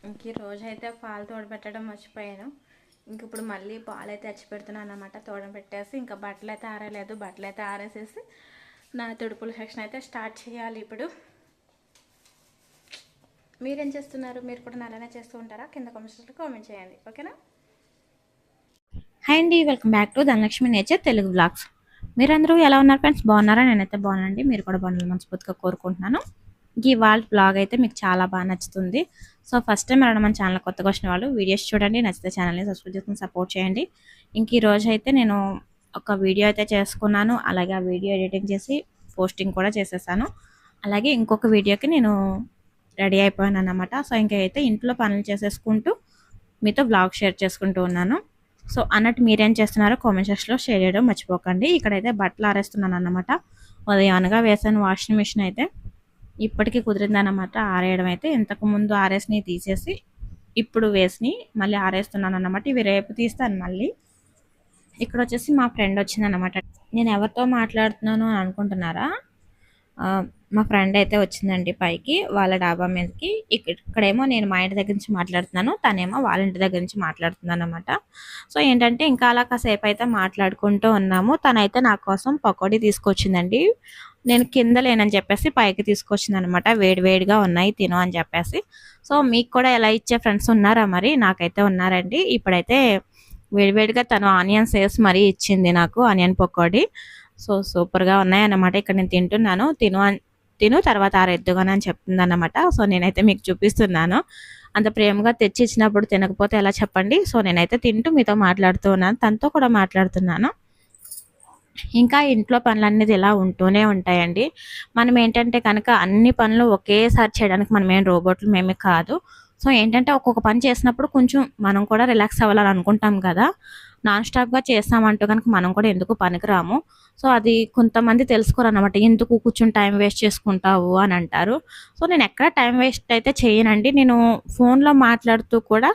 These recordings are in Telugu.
ఇంక ఈ రోజైతే పాలు తోడబెట్టడం మర్చిపోయాను. ఇంక ఇప్పుడు మళ్ళీ పాలు అయితే తెచ్చి పెడుతున్నాను అన్నమాట. తోడబెట్టేసి ఇంకా బట్టలు అయితే ఆరలేదు. బట్టలు అయితే ఆరేసేసి నా తుడుపుల సెక్షన్ అయితే స్టార్ట్ చేయాలి ఇప్పుడు. మీరేం చేస్తున్నారు? మీరు కూడా అలానే చేస్తూ ఉంటారా? కింద కామెంట్స్లో కామెంట్ చేయండి, ఓకేనా? హాయ్ అండి, welcome back to Dhanalakshmi nature Telugu blogs. మీరందరూ ఎలా ఉన్నారు ఫ్రెండ్స్? బాగున్నారా? నేనైతే బాగున్నానండి. మీరు కూడా బాగున్నారు మనస్ఫూర్తిగా కోరుకుంటున్నాను. ఈ వాళ్ళ బ్లాగ్ అయితే మీకు చాలా బాగా నచ్చుతుంది. సో ఫస్ట్ టైం ఎవరైనా మన ఛానల్ కొత్తగా వచ్చిన వాళ్ళు వీడియోస్ చూడండి, నచ్చితే ఛానల్ని సబ్స్క్రైబ్ చేసుకుని సపోర్ట్ చేయండి. ఇంక ఈ రోజు అయితే నేను ఒక వీడియో అయితే చేసుకున్నాను. అలాగే ఆ వీడియో ఎడిటింగ్ చేసి పోస్టింగ్ కూడా చేసేసాను. అలాగే ఇంకొక వీడియోకి నేను రెడీ అయిపోయాను అన్నమాట. సో ఇంకైతే ఇంట్లో పనులు చేసేసుకుంటూ మీతో బ్లాగ్ షేర్ చేసుకుంటూ ఉన్నాను. సో అన్నట్టు మీరేం చేస్తున్నారో కామెంట్ సెక్షన్లో షేర్ చేయడం మర్చిపోకండి. ఇక్కడైతే బట్టలు ఆరేస్తున్నాను అన్నమాట. ఉదయానగా వేసాను వాషింగ్ మిషన్ అయితే. ఇప్పటికీ కుదిరిందన్నమాట ఆరేయడం అయితే. ఇంతకుముందు ఆరేసినవి తీసేసి ఇప్పుడు వేసి మళ్ళీ ఆరేస్తున్నాను అన్నమాట. ఇవి రేపు తీస్తాను మళ్ళీ. ఇక్కడ వచ్చేసి మా ఫ్రెండ్ వచ్చిందన్నమాట. నేను ఎవరితో మాట్లాడుతున్నాను అని అనుకుంటున్నారా? మా ఫ్రెండ్ అయితే వచ్చిందండి పైకి వాళ్ళ డాబా మీదకి. ఇక్కడేమో నేను మా ఇంటి దగ్గర నుంచి మాట్లాడుతున్నాను, తనేమో వాళ్ళ ఇంటి దగ్గర నుంచి మాట్లాడుతున్నాను అనమాట. సో ఏంటంటే ఇంకా అలా కాసేపు అయితే మాట్లాడుకుంటూ ఉన్నాము. తనైతే నా కోసం పకోడీ తీసుకొచ్చిందండి. నేను కింద లేనని చెప్పేసి పైకి తీసుకొచ్చింది అనమాట. వేడివేడిగా ఉన్నాయి తిను అని చెప్పేసి. సో మీకు కూడా ఎలా ఇచ్చే ఫ్రెండ్స్ ఉన్నారా? మరి నాకైతే ఉన్నారండి. ఇప్పుడైతే వేడివేడిగా తను ఆనియన్స్ వేసి మరీ ఇచ్చింది నాకు ఆనియన్ పకోడీ. సో సూపర్గా ఉన్నాయన్నమాట. ఇక్కడ నేను తింటున్నాను. తిను తర్వాత ఆరెద్దుగానని అని చెప్తుంది అన్నమాట. సో నేనైతే మీకు చూపిస్తున్నాను. అంత ప్రేమగా తెచ్చి ఇచ్చినప్పుడు తినకపోతే ఎలా చెప్పండి. సో నేనైతే తింటూ మీతో మాట్లాడుతూ ఉన్నాను, తనతో కూడా మాట్లాడుతున్నాను. ఇంకా ఇంట్లో పనులు అనేది ఇలా ఉంటూనే ఉంటాయండి. మనం ఏంటంటే కనుక అన్ని పనులు ఒకేసారి చేయడానికి మనం ఏం రోబోట్లు మేమే కాదు. సో ఏంటంటే ఒక్కొక్క పని చేసినప్పుడు కొంచెం మనం కూడా రిలాక్స్ అవ్వాలని అనుకుంటాం కదా. నాన్ స్టాప్గా చేస్తామంటూ కనుక మనం కూడా ఎందుకు పనికిరాము. సో అది కొంతమంది తెలుసుకోరు అనమాట. ఎందుకు కూర్చొని టైం వేస్ట్ చేసుకుంటావు అని అంటారు. సో నేను ఎక్కడ టైం వేస్ట్ అయితే చేయనండి. నేను ఫోన్లో మాట్లాడుతూ కూడా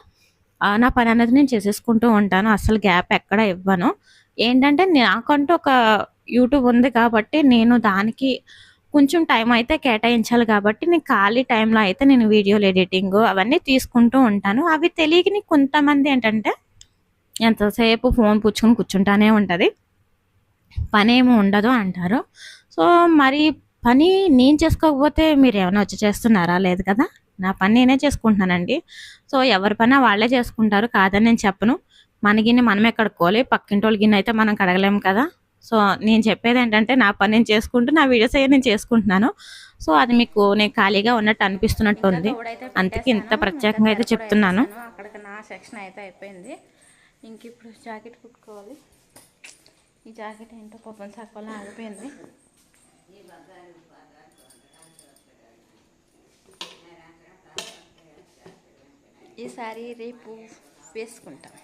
నా పని అనేది నేను చేసేసుకుంటూ ఉంటాను. అసలు గ్యాప్ ఎక్కడ ఇవ్వను. ఏంటంటే నాకంటూ ఒక యూట్యూబ్ ఉంది కాబట్టి నేను దానికి కొంచెం టైం అయితే కేటాయించాలి కాబట్టి నేను ఖాళీ టైంలో అయితే నేను వీడియోలు ఎడిటింగ్ అవన్నీ తీసుకుంటూ ఉంటాను. అవి తెలియని కొంతమంది ఏంటంటే ఎంతసేపు ఫోన్ పుచ్చుకొని కూర్చుంటానే ఉంటుంది, పని ఏమి ఉండదు అంటారు. సో మరి పని నేను చేసుకోకపోతే మీరు ఏమైనా వచ్చి చేస్తున్నారా? లేదు కదా. నా పని నేనే చేసుకుంటున్నానండి. సో ఎవరి పని వాళ్ళే చేసుకుంటారు, కాదని నేను చెప్పను. మన గిన్నె మనమే కడుక్కోవాలి, పక్కింటి వాళ్ళ గిన్నె అయితే మనం కడగలేము కదా. సో నేను చెప్పేది ఏంటంటే నా పని నేను చేసుకుంటూ నా వీడియోస్ అయ్యి నేను చేసుకుంటున్నాను. సో అది మీకు నేను ఖాళీగా ఉన్నట్టు అనిపిస్తున్నట్టు ఉంది, అందుకే ఇంత ప్రత్యేకంగా అయితే చెప్తున్నాను. అక్కడికి నా సెక్షన్ అయితే అయిపోయింది. ఇంక ఇప్పుడు జాకెట్ కుట్టుకోవాలి. ఈ జాకెట్ ఏంటో పాపం సగంలో ఆగిపోయింది. ఈసారి రేపు వేసుకుంటాం.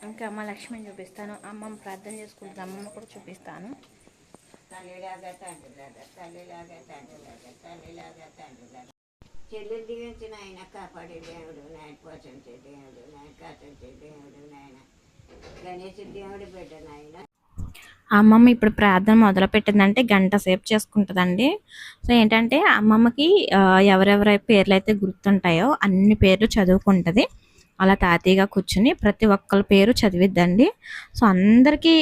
ఇంకా అమ్మ లక్ష్మిని చూపిస్తాను, అమ్మమ్మ ప్రార్థన చేసుకుంటుంది, అమ్మమ్మ కూడా చూపిస్తాను. చెల్లి దీవించిన ఆయన కాపాడే దేవుడు, నాయన పోషించే దేవుడు, నాయన కాచే దేవుడు, నాయన గణేష్ దేవుడు బిడ్డ నాయన. అమ్మమ్మ ఇప్పుడు ప్రార్థన మొదలు పెట్టిందంటే గంట సేపు చేసుకుంటుందండి. సో ఏంటంటే అమ్మమ్మకి ఎవరెవరి పేర్లు అయితే గుర్తుంటాయో అన్ని పేర్లు చదువుకుంటుంది. అలా తాతయ్యగా కూర్చుని ప్రతి ఒక్కరి పేరు చదివిద్దండి. సో అందరికీ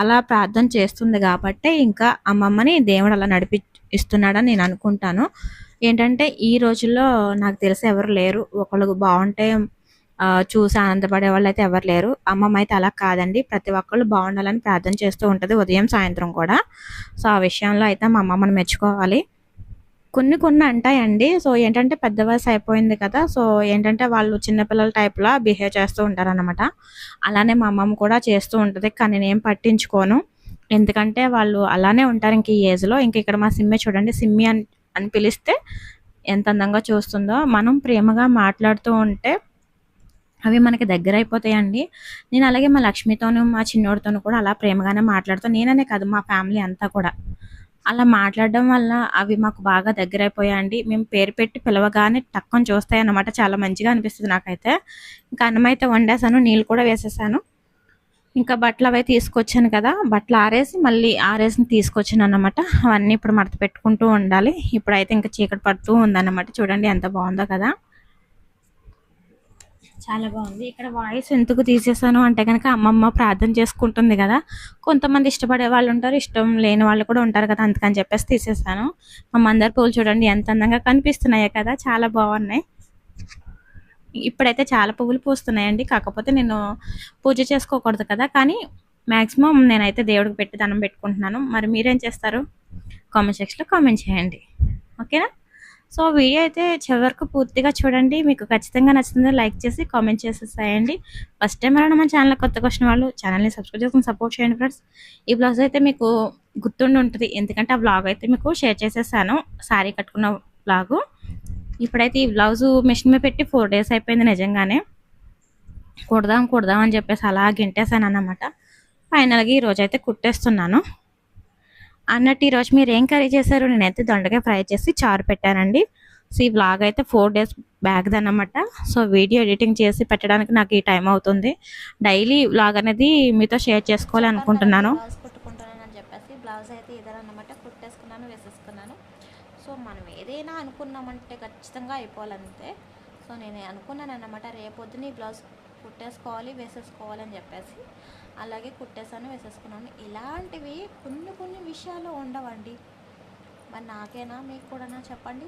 అలా ప్రార్థన చేస్తుంది కాబట్టి ఇంకా అమ్మమ్మని దేవుడు అలా ఇస్తున్నాడని నేను అనుకుంటాను. ఏంటంటే ఈ రోజుల్లో నాకు తెలిసి ఎవరు లేరు, ఒకళ్ళు బాగుంటే చూసి ఆనందపడే వాళ్ళు అయితే ఎవరు లేరు. అమ్మమ్మ అయితే అలా కాదండి, ప్రతి ఒక్కళ్ళు బాగుండాలని ప్రార్థన చేస్తూ ఉంటుంది ఉదయం సాయంత్రం కూడా. సో ఆ విషయంలో అయితే మా అమ్మమ్మని మెచ్చుకోవాలి. కొన్ని అంటాయండి. సో ఏంటంటే పెద్ద వయసు అయిపోయింది కదా. సో ఏంటంటే వాళ్ళు చిన్నపిల్లల టైప్లా బిహేవ్ చేస్తూ ఉంటారనమాట. అలానే మా అమ్మమ్మ కూడా చేస్తూ ఉంటుంది, కానీ నేను పట్టించుకోను. ఎందుకంటే వాళ్ళు అలానే ఉంటారు ఇంక ఈ ఏజ్లో. ఇంక ఇక్కడ మా సిమ్మి చూడండి, సిమ్మి అని పిలిస్తే ఎంత అందంగా చూస్తుందో. మనం ప్రేమగా మాట్లాడుతూ ఉంటే అవి మనకి దగ్గర అయిపోతాయండి. నేను అలాగే మా లక్ష్మితోనూ మా చిన్నోడితోనూ కూడా అలా ప్రేమగానే మాట్లాడుతాను. నేననే కాదు మా ఫ్యామిలీ అంతా కూడా అలా మాట్లాడడం వల్ల అవి మాకు బాగా దగ్గర అయిపోయాయండి. మేము పేరు పెట్టి పిలవగానే టక్కని చూస్తాయి అన్నమాట. చాలా మంచిగా అనిపిస్తుంది నాకైతే. ఇంకా అన్నం అయితే వండేసాను, నీళ్ళు కూడా వేసేసాను. ఇంకా బట్టలు అవి తీసుకొచ్చాను కదా, బట్టలు ఆరేసి మళ్ళీ ఆరేసి తీసుకొచ్చాను అన్నమాట. అవన్నీ ఇప్పుడు మడత పెట్టుకుంటూ ఉండాలి. ఇప్పుడైతే ఇంకా చీకటి పడుతూ ఉందన్నమాట. చూడండి ఎంత బాగుందో కదా. చాలా బాగుంది. ఇక్కడ వాయిస్ ఎందుకు తీసేసాను అంటే కనుక అమ్మమ్మ ప్రార్థన చేసుకుంటుంది కదా, కొంతమంది ఇష్టపడే వాళ్ళు ఉంటారు, ఇష్టం లేని వాళ్ళు కూడా ఉంటారు కదా, అందుకని చెప్పేసి తీసేసాను. మా మందార పూలు చూడండి ఎంత అందంగా కనిపిస్తున్నాయో కదా, చాలా బాగున్నాయి. ఇప్పుడైతే చాలా పువ్వులు పూస్తున్నాయండి, కాకపోతే నేను పూజ చేసుకోకూడదు కదా, కానీ మ్యాక్సిమం నేనైతే దేవుడికి పెట్టి దండం పెట్టుకుంటున్నాను. మరి మీరేం చేస్తారు కామెంట్ సెక్షన్లో కామెంట్ చేయండి, ఓకేనా? సో వీడియో అయితే చివరి వరకు పూర్తిగా చూడండి, మీకు ఖచ్చితంగా నచ్చుతుందో లైక్ చేసి కామెంట్ చేసేసాయండి. ఫస్ట్ టైం ఎవరైనా మన ఛానల్ కొత్తగా వచ్చిన వాళ్ళు ఛానల్ని సబ్స్క్రైబ్ చేసుకుని సపోర్ట్ చేయండి ఫ్రెండ్స్. ఈ బ్లౌజ్ అయితే మీకు గుర్తుండి ఉంటుంది, ఎందుకంటే ఆ బ్లాగ్ అయితే మీకు షేర్ చేసేసాను, శారీ కట్టుకున్న బ్లాగు. ఇప్పుడైతే ఈ బ్లౌజు మిషన్ మీద పెట్టి 4 days అయిపోయింది. నిజంగానే కుడదాం అని చెప్పేసి అలా గింటేసాను అన్నమాట. ఫైనల్గా ఈరోజు అయితే కుట్టేస్తున్నాను. అన్నట్టు ఈరోజు మీరు ఏం కర్రీ చేశారు? నేనైతే దొండకాయ ఫ్రై చేసి చారు పెట్టానండి. సో ఈ బ్లాగ్ అయితే 4 days బ్యాక్ది అన్నమాట. సో వీడియో ఎడిటింగ్ చేసి పెట్టడానికి నాకు ఈ టైం అవుతుంది. డైలీ బ్లాగ్ అనేది మీతో షేర్ చేసుకోవాలి అనుకుంటున్నాను. బ్లౌజ్ కుట్టుకుంటున్నాను అని చెప్పేసి బ్లౌజ్ అయితే ఇదనమాట కుట్టేసుకున్నాను, వేసేసుకున్నాను. సో మనం ఏదైనా అనుకున్నామంటే ఖచ్చితంగా అయిపోవాలంతే. సో నేను అనుకున్నాను అన్నమాట, రేపొద్దున ఈ బ్లౌజ్ కుట్టేసుకోవాలి, వేసేసుకోవాలి అని చెప్పేసి అలాగే కుట్టేసాను, వేసేసుకున్నాను. ఇలాంటివి కొన్ని విషయాలు ఉండవండి. మరి నాకేనా మీకు కూడానా చెప్పండి.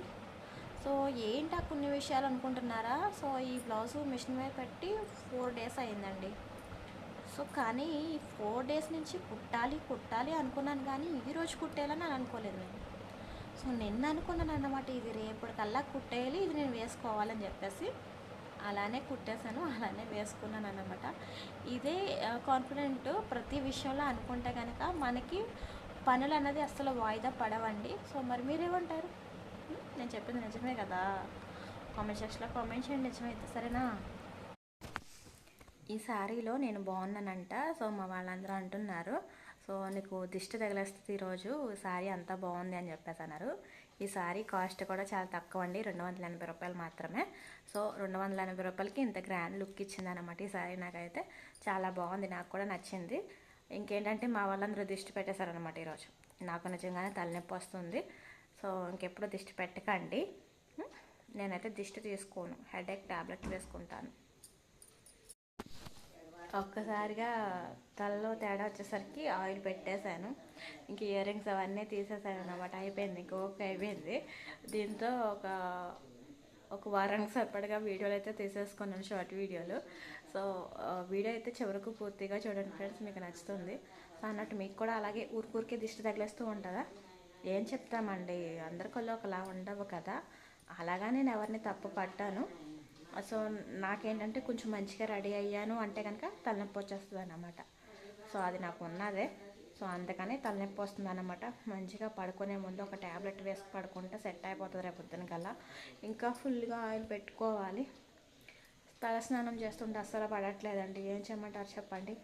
సో ఏంటి ఆ కొన్ని విషయాలు అనుకుంటున్నారా? సో ఈ బ్లౌజు మిషన్ మీద పెట్టి 4 days అయిందండి. సో కానీ 4 days నుంచి కుట్టాలి అనుకున్నాను, కానీ ఈరోజు కుట్టేయాలని అని అనుకోలేదు నేను. సో నిన్న అనుకున్నాను అన్నమాట, ఇది రేపటికల్లా కుట్టేయాలి, ఇది నేను వేసుకోవాలని చెప్పేసి అలానే కుట్టేశాను, అలానే వేసుకున్నాను అన్నమాట. ఇదే కాన్ఫిడెంట్ ప్రతి విషయంలో అనుకుంటే కనుక మనకి పనులు అన్నది అస్సలు వాయిదా పడవండి. సో మరి మీరేమంటారు? నేను చెప్పింది నిజమే కదా? కామెంట్ సెక్షన్లో కామెంట్ చేయండి నిజమైతే, సరేనా? ఈ శారీలో నేను బాగున్నానంట. సో మా వాళ్ళందరూ అంటున్నారు, సో నీకు దిష్టి తగిలేస్తుంది ఈరోజు, శారీ అంతా బాగుంది అని చెప్పేసి అన్నారు. ఈ శారీ కాస్ట్ కూడా చాలా తక్కువ అండి, 280 రూపాయలు మాత్రమే. సో 280 రూపాయలకి ఇంత గ్రాండ్ లుక్ ఇచ్చింది అనమాట ఈ శారీ. నాకైతే చాలా బాగుంది, నాకు కూడా నచ్చింది. ఇంకేంటంటే మా వాళ్ళందరూ దిష్టి పెట్టేశారనమాట ఈరోజు. నాకు నిజంగానే తలనొప్పి వస్తుంది. సో ఇంకెప్పుడు దిష్టి పెట్టకండి. నేనైతే దిష్టి తీసుకోను, హెడేక్ టాబ్లెట్ వేసుకుంటాను. ఒక్కసారిగా తలలో తేడా వచ్చేసరికి ఆయిల్ పెట్టేశాను, ఇంక ఇయర్ రింగ్స్ అవన్నీ తీసేసాను అన్నమాట. అయిపోయింది, ఇంక ఓకే అయిపోయింది. దీంతో ఒక వారానికి సరిపడగా వీడియోలు అయితే తీసేసుకున్నాను, షార్ట్ వీడియోలు. సో వీడియో అయితే చివరకు పూర్తిగా చూడండి ఫ్రెండ్స్, మీకు నచ్చుతుంది. సో అన్నట్టు మీకు కూడా అలాగే ఊరికే దిష్టి తగిలేస్తూ ఉంటుందా? ఏం చెప్తామండి, అందరికల్లో ఒకలా ఉండవు కదా. అలాగా నేను ఎవరిని తప్పు పట్టాను. సో నాకేంటంటే కొంచెం మంచిగా రెడీ అయ్యాను అంటే కనుక తలనొప్పి వచ్చేస్తుంది అన్నమాట. సో అది నాకు ఉన్నదే. సో అందుకని తలనొప్పి వస్తుంది అన్నమాట. మంచిగా పడుకునే ముందు ఒక ట్యాబ్లెట్ వేసి పడుకుంటే సెట్ అయిపోతుంది రేపు పొద్దున కల్లా. ఇంకా ఫుల్గా ఆయిల్ పెట్టుకోవాలి. తలస్నానం చేస్తుంటే అస్సలు పడట్లేదండి, ఏం చేయమంటారు చెప్పండి.